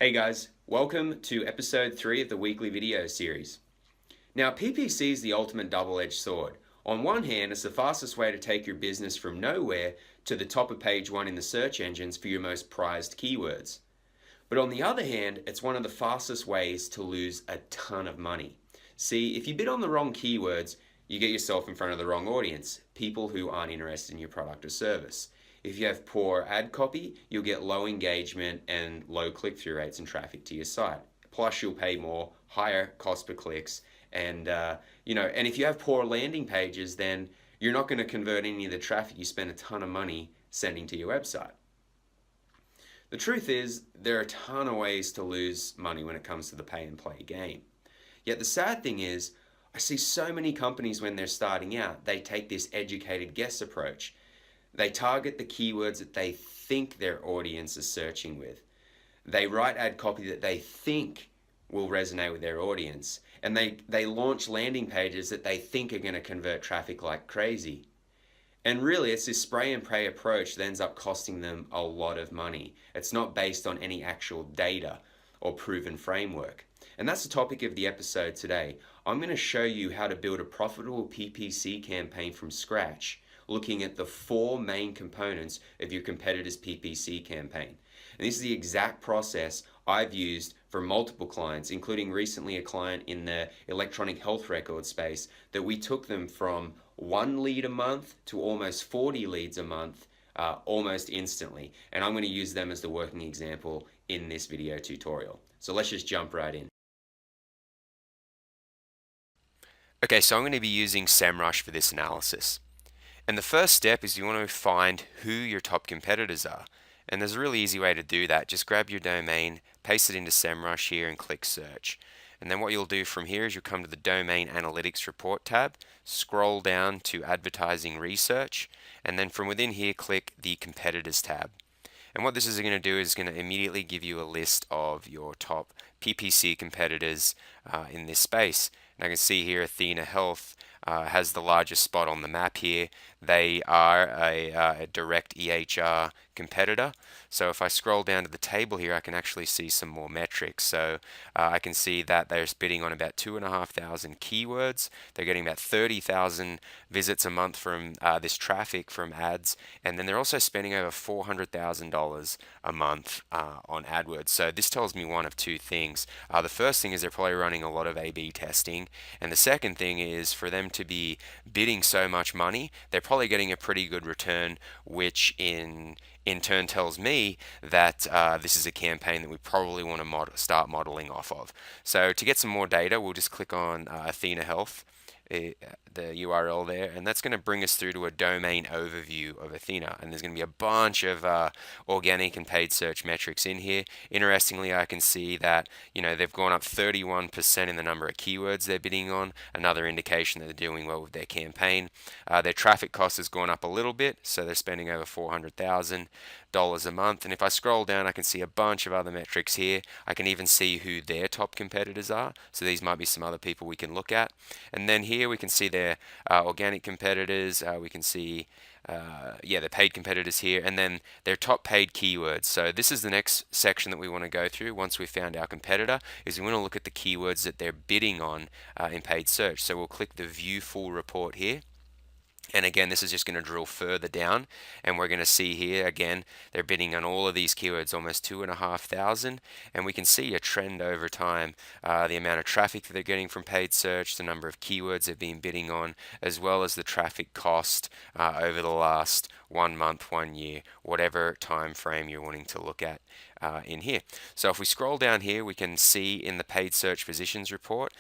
Hey guys, welcome to episode 3 of the weekly video series. Now, PPC is the ultimate double-edged sword. On one hand, it's the fastest way to take your business from nowhere to the top of page 1 in the search engines for your most prized keywords. But on the other hand, it's one of the fastest ways to lose a ton of money. See, if you bid on the wrong keywords, you get yourself in front of the wrong audience, people who aren't interested in your product or service. If you have poor ad copy, you'll get low engagement and low click-through rates and traffic to your site. Plus, you'll pay more, higher cost per clicks, and and if you have poor landing pages, then you're not going to convert any of the traffic you spend a ton of money sending to your website. The truth is, there are a ton of ways to lose money when it comes to the pay and play game. Yet the sad thing is, I see so many companies when they're starting out, they take this educated guess approach. They target the keywords that they think their audience is searching with. They write ad copy that they think will resonate with their audience. And they launch landing pages that they think are going to convert traffic like crazy. And really, it's this spray and pray approach that ends up costing them a lot of money. It's not based on any actual data or proven framework. And that's the topic of the episode today. I'm going to show you how to build a profitable PPC campaign from scratch, looking at the 4 main components of your competitor's PPC campaign. And this is the exact process I've used for multiple clients, including recently a client in the electronic health record space, that we took them from 1 lead a month to almost 40 leads a month almost instantly. And I'm going to use them as the working example in this video tutorial. So let's just jump right in. Okay, so I'm going to be using SEMrush for this analysis. And the first step is you want to find who your top competitors are. And there's a really easy way to do that. Just grab your domain, paste it into SEMrush here and click search. And then what you'll do from here is you'll come to the Domain Analytics Report tab, scroll down to Advertising Research, and then from within here click the Competitors tab. And what this is going to do is going to immediately give you a list of your top PPC competitors in this space. And I can see here Athena Health has the largest spot on the map here. They are a direct EHR competitor. So if I scroll down to the table here, I can actually see some more metrics. So I can see that they're bidding on about 2,500 keywords. They're getting about 30,000 visits a month from this traffic from ads. And then they're also spending over $400,000 a month on AdWords. So this tells me one of two things. The first thing is they're probably running a lot of A/B testing. And the second thing is for them to be bidding so much money, they're probably getting a pretty good return, which in turn tells me that this is a campaign that we probably want to start modeling off of. So to get some more data, we'll just click on Athena Health, the URL there, and that's going to bring us through to a domain overview of Athena. And there's going to be a bunch of organic and paid search metrics in here. Interestingly, I can see that they've gone up 31% in the number of keywords they're bidding on, another indication that they're doing well with their campaign. Their traffic cost has gone up a little bit, so they're spending over $400,000 a month. And if I scroll down, I can see a bunch of other metrics here. I can even see who their top competitors are, so these might be some other people we can look at. And then here we can see their organic competitors. We can see the paid competitors here, and then their top paid keywords. So this is the next section that we want to go through once we've found our competitor, is we want to look at the keywords that they're bidding on in paid search. So we'll click the View Full Report here. And again, this is just going to drill further down, and we're going to see here again they're bidding on all of these keywords, almost 2,500, and we can see a trend over time, the amount of traffic that they're getting from paid search, the number of keywords they've been bidding on, as well as the traffic cost over the last 1 month, 1 year, whatever time frame you're wanting to look at in here. So if we scroll down here, we can see in the paid search positions report,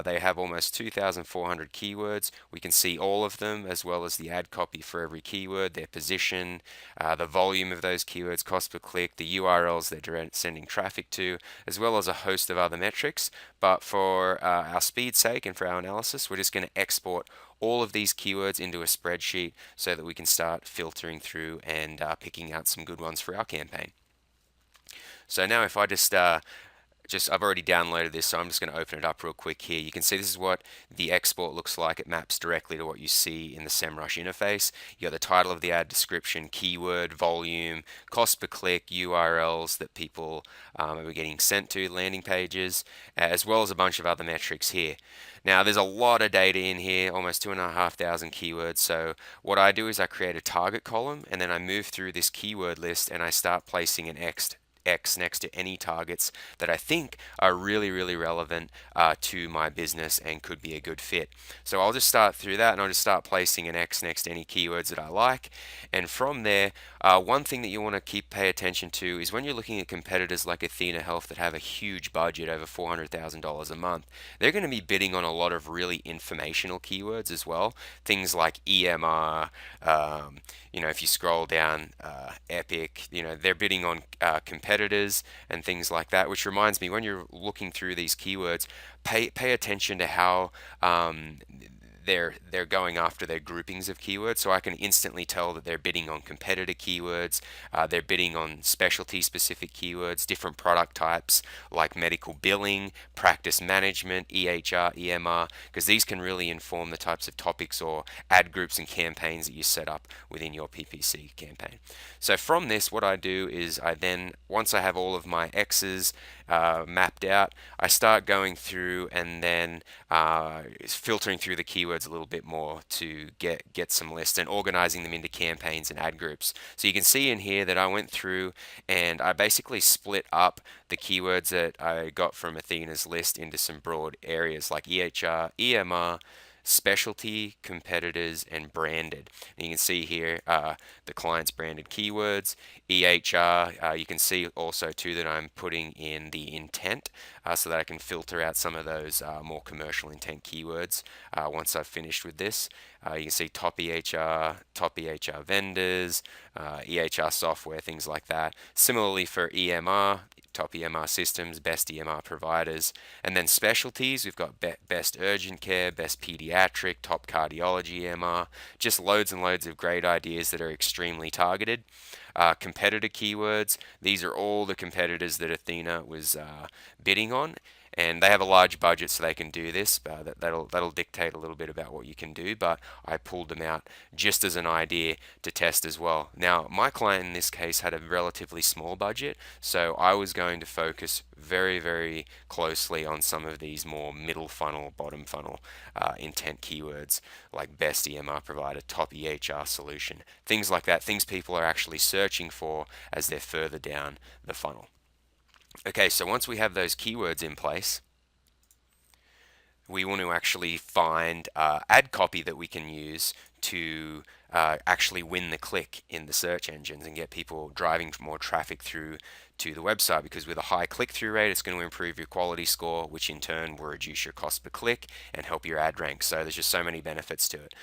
they have almost 2,400 keywords. We can see all of them, as well as the ad copy for every keyword, their position, the volume of those keywords, cost per click, the URLs they're sending traffic to, as well as a host of other metrics. But for our speed's sake and for our analysis, we're just going to export all of these keywords into a spreadsheet so that we can start filtering through and picking out some good ones for our campaign. So now if I just I've already downloaded this, so I'm just going to open it up real quick here. You can see this is what the export looks like. It maps directly to what you see in the SEMrush interface. You got the title of the ad, description, keyword, volume, cost per click, URLs that people are getting sent to, landing pages, as well as a bunch of other metrics here. Now, there's a lot of data in here, almost 2,500 keywords. So what I do is I create a target column, and then I move through this keyword list and I start placing an X next to any targets that I think are really, really relevant to my business and could be a good fit. So I'll just start through that, and I'll just start placing an X next to any keywords that I like. And from there, one thing that you want to pay attention to is when you're looking at competitors like Athena Health that have a huge budget, over $400,000 a month, they're going to be bidding on a lot of really informational keywords as well. Things like EMR, if you scroll down, Epic, they're bidding on competitors and things like that, which reminds me, when you're looking through these keywords, pay attention to how they're going after their groupings of keywords. So I can instantly tell that they're bidding on competitor keywords, they're bidding on specialty specific keywords, different product types like medical billing, practice management, EHR, EMR, because these can really inform the types of topics or ad groups and campaigns that you set up within your PPC campaign. So from this, what I do is once I have all of my X's mapped out, I start going through and then filtering through the keywords a little bit more to get some lists and organizing them into campaigns and ad groups. So you can see in here that I went through and I basically split up the keywords that I got from Athena's list into some broad areas like EHR, EMR, specialty, competitors, and branded. And you can see here the client's branded keywords, EHR. You can see also too that I'm putting in the intent so that I can filter out some of those more commercial intent keywords once I've finished with this. You can see top EHR vendors, EHR software, things like that. Similarly for EMR, top EMR systems, best EMR providers, and then specialties, we've got best urgent care, best pediatric, top cardiology EMR, just loads and loads of great ideas that are extremely targeted. Competitor keywords, these are all the competitors that Athena was bidding on, and they have a large budget, so they can do this. That'll dictate a little bit about what you can do, but I pulled them out just as an idea to test as well. Now, my client in this case had a relatively small budget, so I was going to focus very, very closely on some of these more middle funnel, bottom funnel intent keywords like best EMR provider, top EHR solution, things like that, things people are actually searching for as they're further down the funnel. Okay, so once we have those keywords in place, we want to actually find ad copy that we can use to actually win the click in the search engines and get people driving more traffic through to the website, because with a high click-through rate, it's going to improve your quality score, which in turn will reduce your cost per click and help your ad rank. So there's just so many benefits to it.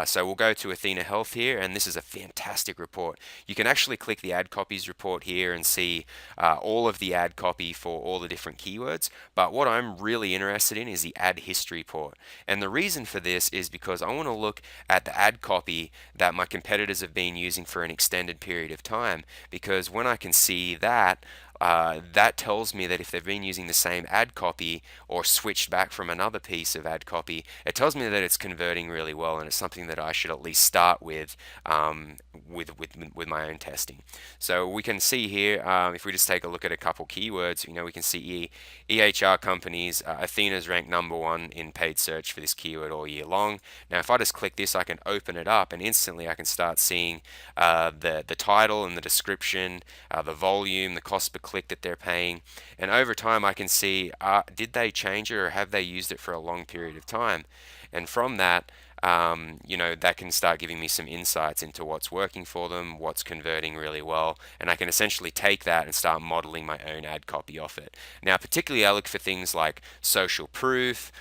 So we'll go to Athena Health here, and this is a fantastic report. You can actually click the ad copies report here and see all of the ad copy for all the different keywords. But what I'm really interested in is the ad history report. And the reason for this is because I want to look at the ad copy that my competitors have been using for an extended period of time, because when I can see that, that tells me that if they've been using the same ad copy or switched back from another piece of ad copy, it tells me that it's converting really well, and it's something that I should at least start with my own testing. So we can see here, if we just take a look at a couple keywords, we can see EHR companies. Athena's ranked #1 in paid search for this keyword all year long. Now, if I just click this, I can open it up, and instantly I can start seeing the title and the description, the volume, the cost per click that they're paying, and over time I can see did they change it or have they used it for a long period of time. And from that, that can start giving me some insights into what's working for them, what's converting really well, and I can essentially take that and start modeling my own ad copy off it. Now, particularly I look for things like social proof,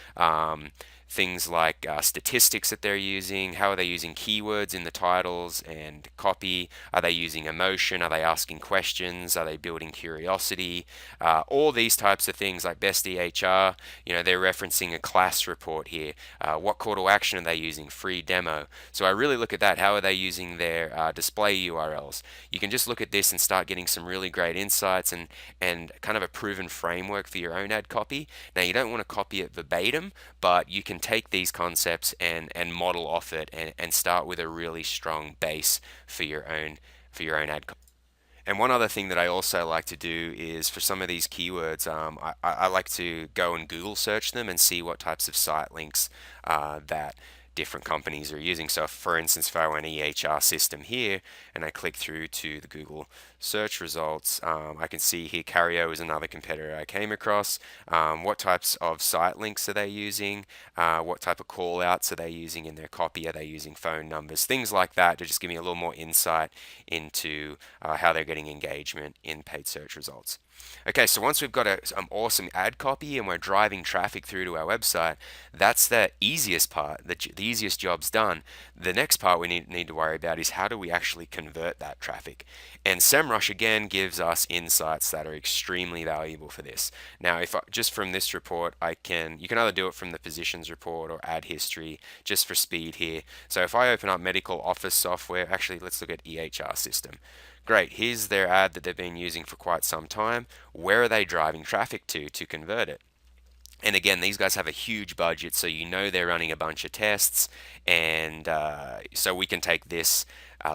things like statistics that they're using, how are they using keywords in the titles and copy, are they using emotion, are they asking questions, are they building curiosity, all these types of things like best EHR, they're referencing a class report here, what call to action are they using, free demo. So I really look at that, how are they using their display URLs. You can just look at this and start getting some really great insights and kind of a proven framework for your own ad copy. Now you don't want to copy it verbatim, but you can take these concepts and model off it and start with a really strong base for your own ad copy. And one other thing that I also like to do is for some of these keywords, I like to go and Google search them and see what types of site links that different companies are using. So for instance, if I went EHR system here and I click through to the Google search results, I can see here Cario is another competitor I came across. What types of site links are they using? What type of call outs are they using in their copy? Are they using phone numbers? Things like that to just give me a little more insight into how they're getting engagement in paid search results. Okay, so once we've got some awesome ad copy and we're driving traffic through to our website, that's the easiest part, the easiest job's done. The next part we need to worry about is how do we actually convert that traffic? And SEMrush again gives us insights that are extremely valuable for this. Now, just from this report, you can either do it from the positions report or ad history, just for speed here. So if I open up medical office software, actually let's look at EHR system. Great, here's their ad that they've been using for quite some time. Where are they driving traffic to convert it? And again, these guys have a huge budget, so they're running a bunch of tests. And so we can take this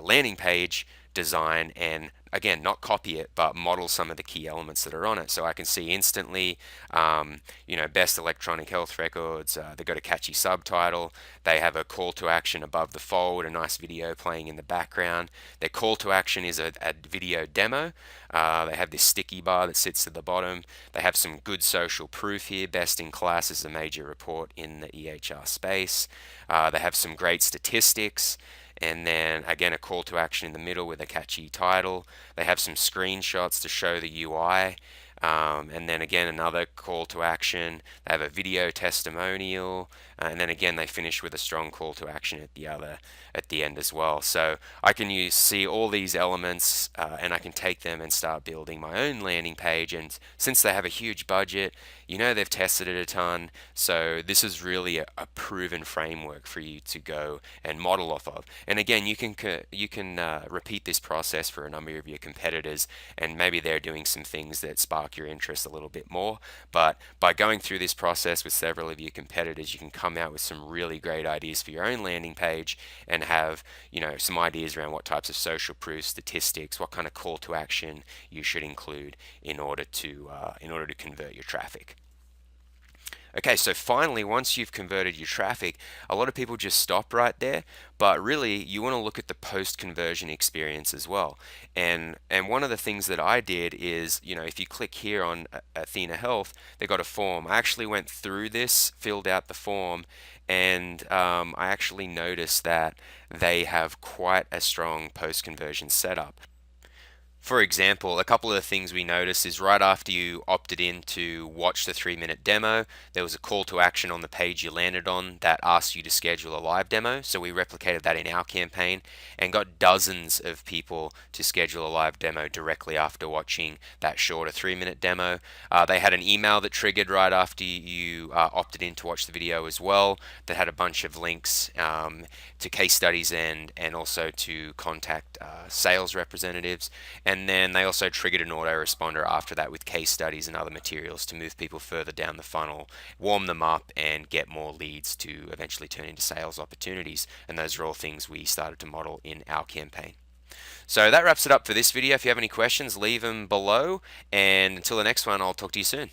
landing page design and again, not copy it, but model some of the key elements that are on it. So I can see instantly, best electronic health records. They've got a catchy subtitle. They have a call to action above the fold, a nice video playing in the background. Their call to action is a video demo. They have this sticky bar that sits at the bottom. They have some good social proof here. Best in class is a major report in the EHR space. They have some great statistics. And then again, a call to action in the middle with a catchy title. They have some screenshots to show the UI. And then again, another call to action. They have a video testimonial, and then again, they finish with a strong call to action at the end as well. So I can see all these elements, and I can take them and start building my own landing page. And since they have a huge budget, they've tested it a ton. So this is really a proven framework for you to go and model off of. And again, you can repeat this process for a number of your competitors, and maybe they're doing some things that spark your interest a little bit more. But by going through this process with several of your competitors, you can come out with some really great ideas for your own landing page and have some ideas around what types of social proof, statistics, what kind of call to action you should include in order to convert your traffic. Okay, so finally, once you've converted your traffic, a lot of people just stop right there, but really you want to look at the post-conversion experience as well. And one of the things that I did is, if you click here on Athena Health, they got a form. I actually went through this, filled out the form, and I actually noticed that they have quite a strong post-conversion setup. For example, a couple of the things we noticed is right after you opted in to watch the 3-minute demo, there was a call to action on the page you landed on that asked you to schedule a live demo. So we replicated that in our campaign and got dozens of people to schedule a live demo directly after watching that shorter 3-minute demo. They had an email that triggered right after you opted in to watch the video as well that had a bunch of links to case studies and also to contact sales representatives. And then they also triggered an autoresponder after that with case studies and other materials to move people further down the funnel, warm them up, and get more leads to eventually turn into sales opportunities. And those are all things we started to model in our campaign. So that wraps it up for this video. If you have any questions, leave them below. And until the next one, I'll talk to you soon.